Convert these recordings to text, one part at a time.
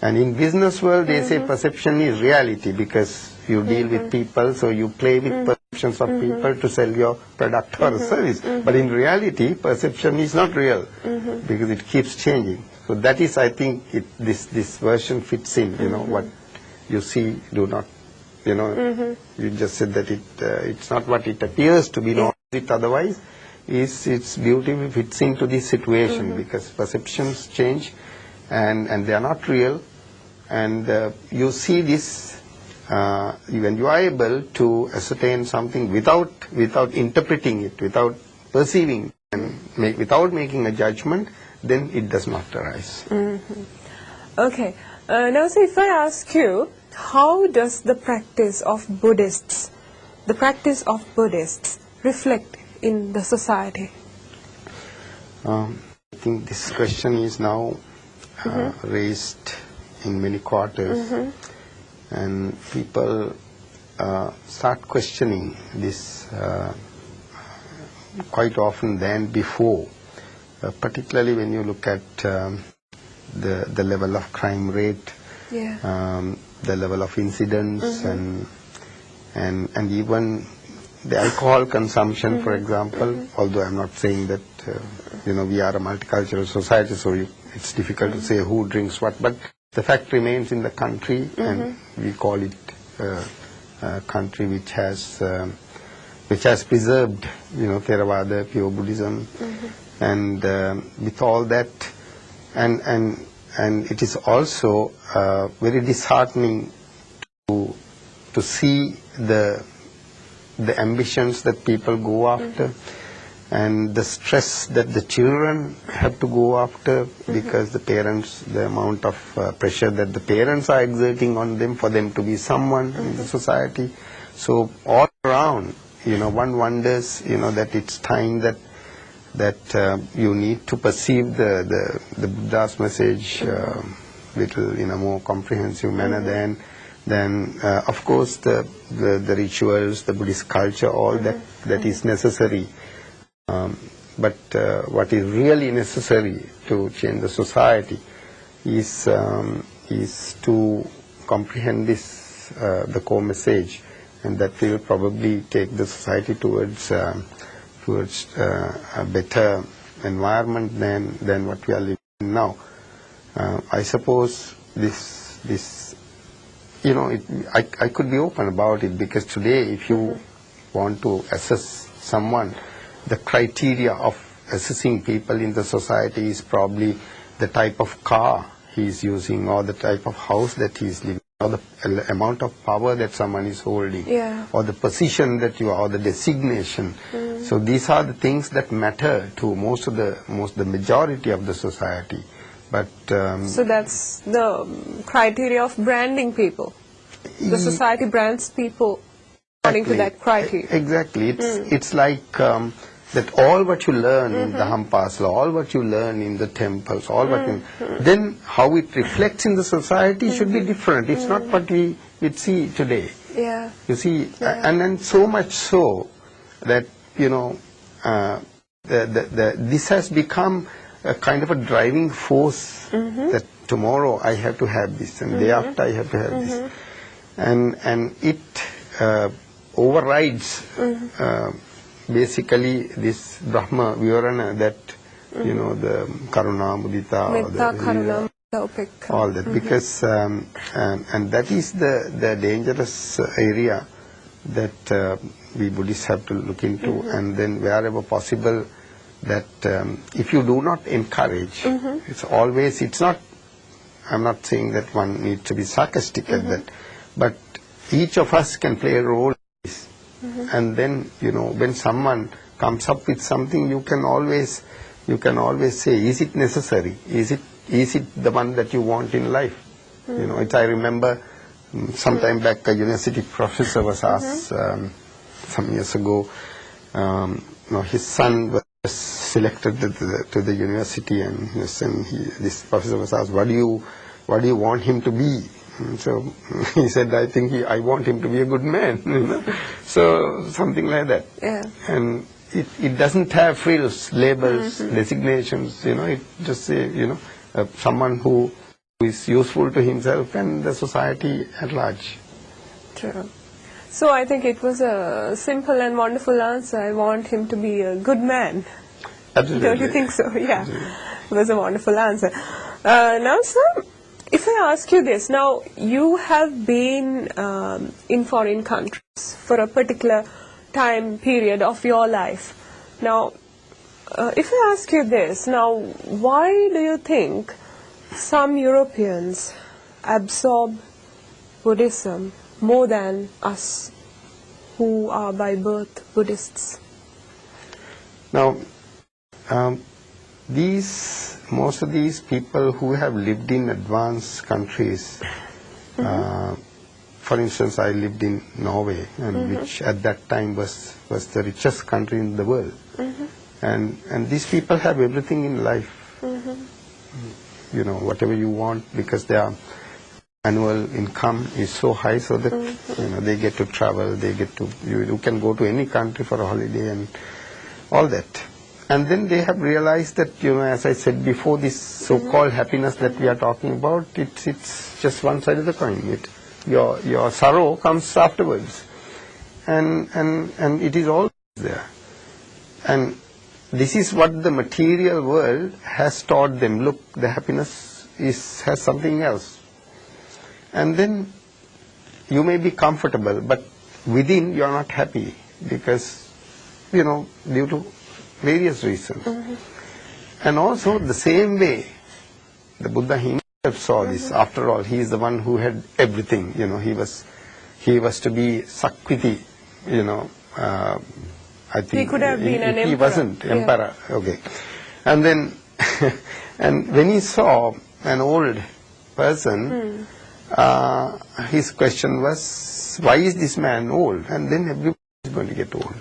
And in business world, they say perception is reality, because you deal with people, so you play with perceptions of people to sell your product or service. But in reality, perception is not real, because it keeps changing. So that is, I think, this version fits in, what you see, do not, you just said that it's not what it appears to be, nor is it otherwise. Its beauty fits into this situation, because perceptions change, and they are not real, and you see this when you are able to ascertain something without interpreting it, without perceiving, and without making a judgment, then it does not arise. Okay. Now, so if I ask you, how does the practice of Buddhists reflect in the society? I think this question is now raised in many quarters, and people start questioning this quite often than before, particularly when you look at the level of crime rate, the level of incidents, and even the alcohol consumption, for example, although I'm not saying that, we are a multicultural society, so it's difficult to say who drinks what, but the fact remains in the country, and we call it a country which has preserved, Theravada, pure Buddhism, and with all that, and it is also very disheartening to see the ambitions that people go after, and the stress that the children have to go after, because the amount of pressure that the parents are exerting on them for them to be someone in the society. So all around, one wonders, that it's time that you need to perceive the Buddha's message little in a more comprehensive manner than of course the rituals, the Buddhist culture, all that is necessary. But what is really necessary to change the society is to comprehend this, the core message, and that will probably take the society towards a better environment than what we are living in now. I suppose this I could be open about it, because today, if you want to assess someone, the criteria of assessing people in the society is probably the type of car he is using, or the type of house that he is living, or the amount of power that someone is holding, or the position that you are, or the designation. So these are the things that matter to the majority of the society. But so that's the criteria of branding people. The society brands people according to that criteria. Exactly. It's like that all what you learn in the Hampas, all what you learn in the temples, all what then how it reflects in the society should be different. It's not what we see today. You see, and then so much so that this has become a kind of a driving force, that tomorrow I have to have this, and day after I have to have this, and it overrides basically this Brahma Vivarana, that the Karuna, Mudita, all that, because and that is the dangerous area that we Buddhists have to look into, and then wherever possible, that if you do not encourage, it's not, I'm not saying that one needs to be sarcastic at that, but each of us can play a role in this. And then, when someone comes up with something, you can always say, is it necessary? Is it the one that you want in life? I remember sometime back, a university professor was asked some years ago, his son was selected to the university, and this professor was asked, what do you want him to be? So he said, I want him to be a good man. So something like that. And it doesn't have frills, labels, designations. It just say, someone who who is useful to himself and the society at large. True. So I think it was a simple and wonderful answer. I want him to be a good man. Absolutely. Don't you think so? Yeah. Absolutely. It was a wonderful answer. Now, sir, if I ask you this, now you have been in foreign countries for a particular time period of your life. Now, if I ask you this, now why do you think some Europeans absorb Buddhism more than us who are by birth Buddhists? Now, most of these people who have lived in advanced countries, for instance, I lived in Norway, and which at that time was the richest country in the world. And these people have everything in life. You know, whatever you want, because their annual income is so high, so that you know, they get to travel, you can go to any country for a holiday and all that. And then they have realized that, you know, as I said before, this so-called happiness that we are talking about, it's just one side of the coin. Your sorrow comes afterwards, and it is all there. And this is what the material world has taught them. Look, the happiness has something else. And then you may be comfortable, but within you are not happy, because, you know, due to various reasons. And also the same way the Buddha himself saw this. After all, he is the one who had everything. You know, he was to be Sakkviti, you know. I think he could have been an emperor. He wasn't emperor. Yeah. Okay. And then and when he saw an old person, his question was, why is this man old? And then everybody is going to get old.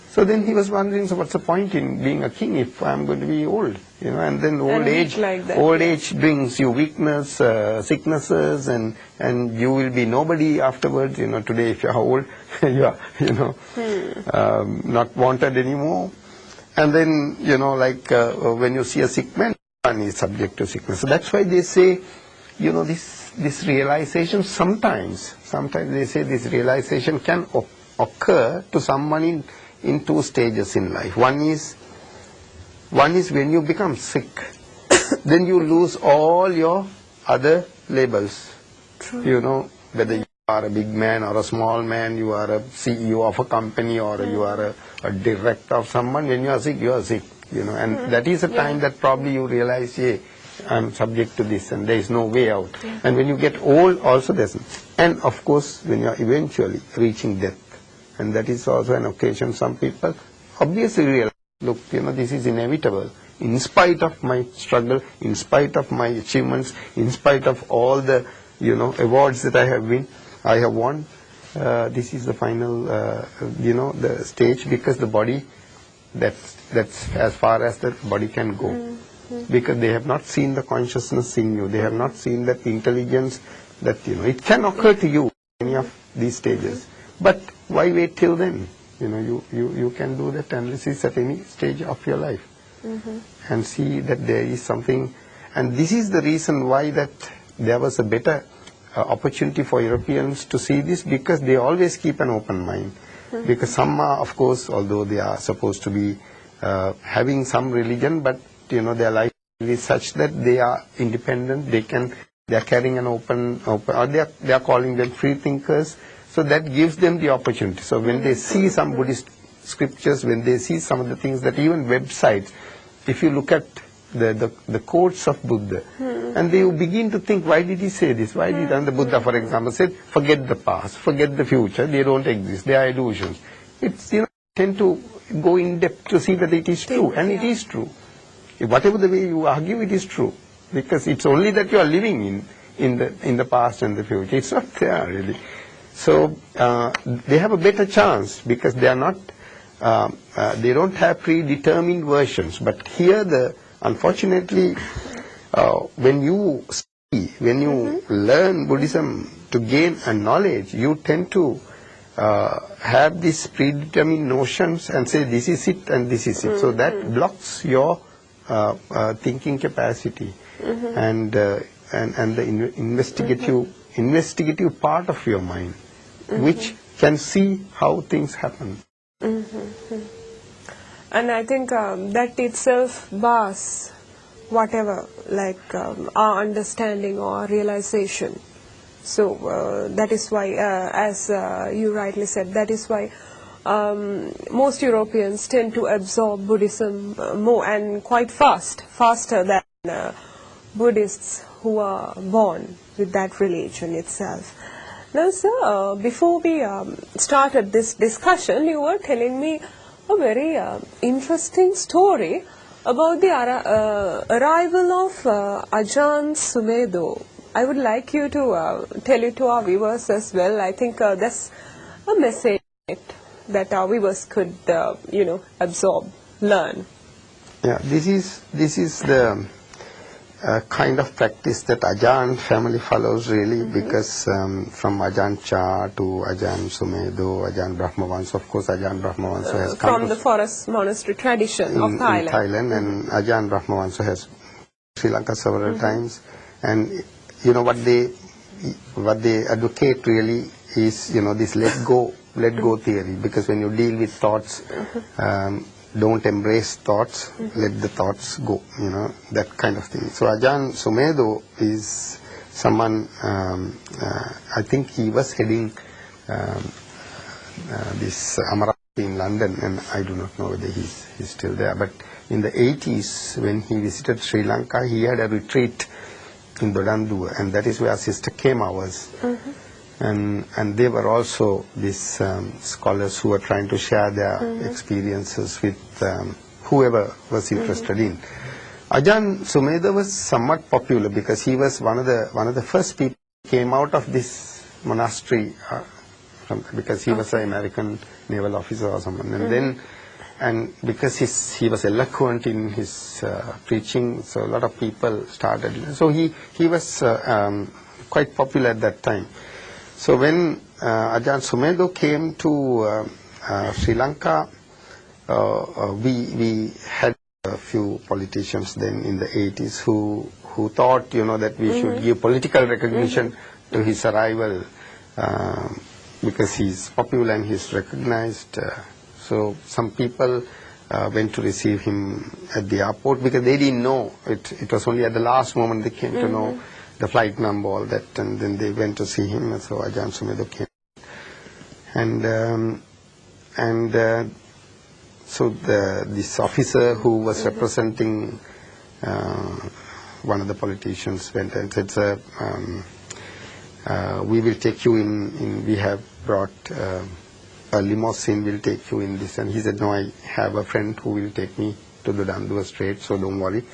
So then he was wondering, so what's the point in being a king if I'm going to be old? You know, and then old age brings you weakness, sicknesses, and you will be nobody afterwards. You know, today if you're old, you are, you know, not wanted anymore. And then, you know, like when you see a sick man, one is subject to sickness. So that's why they say, you know, this realization sometimes they say this realization can occur to someone in two stages in life. One is when you become sick, then you lose all your other labels. True. You know, whether you are a big man or a small man, you are a CEO of a company, or you are a director of someone. When you are sick, you know, and that is a time that probably you realize, yeah, I'm subject to this and there is no way out. And when you get old also there's, and of course when you are eventually reaching death, and that is also an occasion some people obviously realize, look, you know, this is inevitable. In spite of my struggle, in spite of my achievements, in spite of all the, you know, awards that I have won, this is the final, you know, the stage, because the body, that's as far as the body can go. Because they have not seen the consciousness in you, they have not seen that intelligence that, you know, it can occur to you in any of these stages. But why wait till then? You know, you can do that analysis at any stage of your life, and see that there is something. And this is the reason why that there was a better opportunity for Europeans to see this, because they always keep an open mind. Because some are, of course, although they are supposed to be having some religion, but you know, their life is such that they are independent. They are carrying an open, or they are calling them free thinkers. So that gives them the opportunity. So when they see some Buddhist scriptures, when they see some of the things that even websites, if you look at the quotes of Buddha, and they begin to think, why did he say this? Why did and the Buddha, for example, said, forget the past, forget the future, they don't exist, they are illusions. It's, you know, tend to go in depth to see that it is true, and it is true. Whatever the way you argue, it is true, because it's only that you are living in the past and the future. It's not there really. So they have a better chance, because they are not, they don't have predetermined versions. But here, unfortunately, when you see, when you learn Buddhism to gain a knowledge, you tend to have these predetermined notions and say this is it and this is it. So that blocks your thinking capacity, and and the investigative part of your mind, which can see how things happen. And I think that itself bars whatever, like our understanding or realization. So that is why, as you rightly said, that is why most Europeans tend to absorb Buddhism more and quite faster than Buddhists who are born with that religion itself. Now, sir, before we started this discussion, you were telling me a very interesting story about the arrival of Ajahn Sumedho. I would like you to tell it to our viewers as well. I think that's a message that our viewers could, absorb, learn. Yeah, this is the kind of practice that Ajahn family follows really, because from Ajahn Chah to Ajahn Sumedho, Ajahn Brahmavansa, of course Ajahn Brahmavansa has come from the forest monastery tradition of Thailand. In Thailand, and Ajahn Brahmavansa has Sri Lanka several times, and what they advocate really is this let go theory, because when you deal with thoughts, don't embrace thoughts, let the thoughts go, that kind of thing. So Ajahn Sumedho is someone, I think he was heading this Amaravati in London, and I do not know whether he's still there, but in the 80s when he visited Sri Lanka, he had a retreat in Dodandua, and that is where Sister Kema was. And they were also these scholars who were trying to share their experiences with whoever was interested in. Ajahn Sumedho was somewhat popular because he was one of the first people who came out of this monastery, because he was an American naval officer or someone, and because he was eloquent in his preaching, so a lot of people started. So he was quite popular at that time. So when Ajahn Sumedho came to Sri Lanka, we had a few politicians then in the 80s who thought, that we should give political recognition to his arrival, because he's popular and he's recognized. So some people went to receive him at the airport, because they didn't know. It was only at the last moment they came to know the flight number, all that, and then they went to see him. And so Ajahn Sumedho came, so this officer who was representing one of the politicians went and said, "Sir, we will take you in. We have brought a limousine. We'll take you in this." And he said, "No, I have a friend who will take me to the Dandua Strait, so don't worry."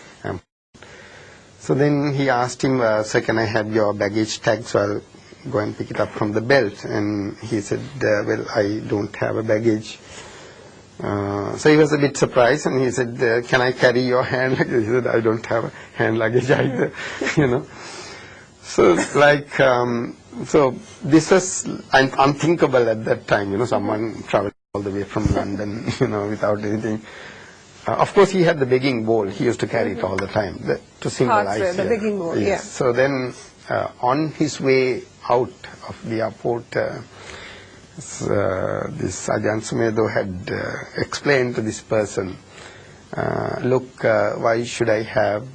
So then he asked him, "Sir, can I have your baggage tag, so I'll go and pick it up from the belt?" And he said, "Well, I don't have a baggage." So he was a bit surprised, and he said, "Can I carry your hand luggage?" He said, "I don't have a hand luggage either." So so this was unthinkable at that time, someone traveling all the way from London, without anything. Of course, he had the begging bowl. He used to carry it all the time to symbolize the begging bowl. Yes. Yeah. So then, on his way out of the airport, this Ajahn Sumedho had explained to this person, "Look, why should I have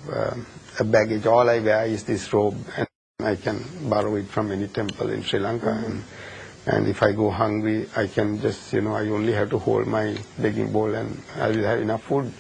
a baggage? All I wear is this robe, and I can borrow it from any temple in Sri Lanka. And if I go hungry, I can just, I only have to hold my begging bowl and I will have enough food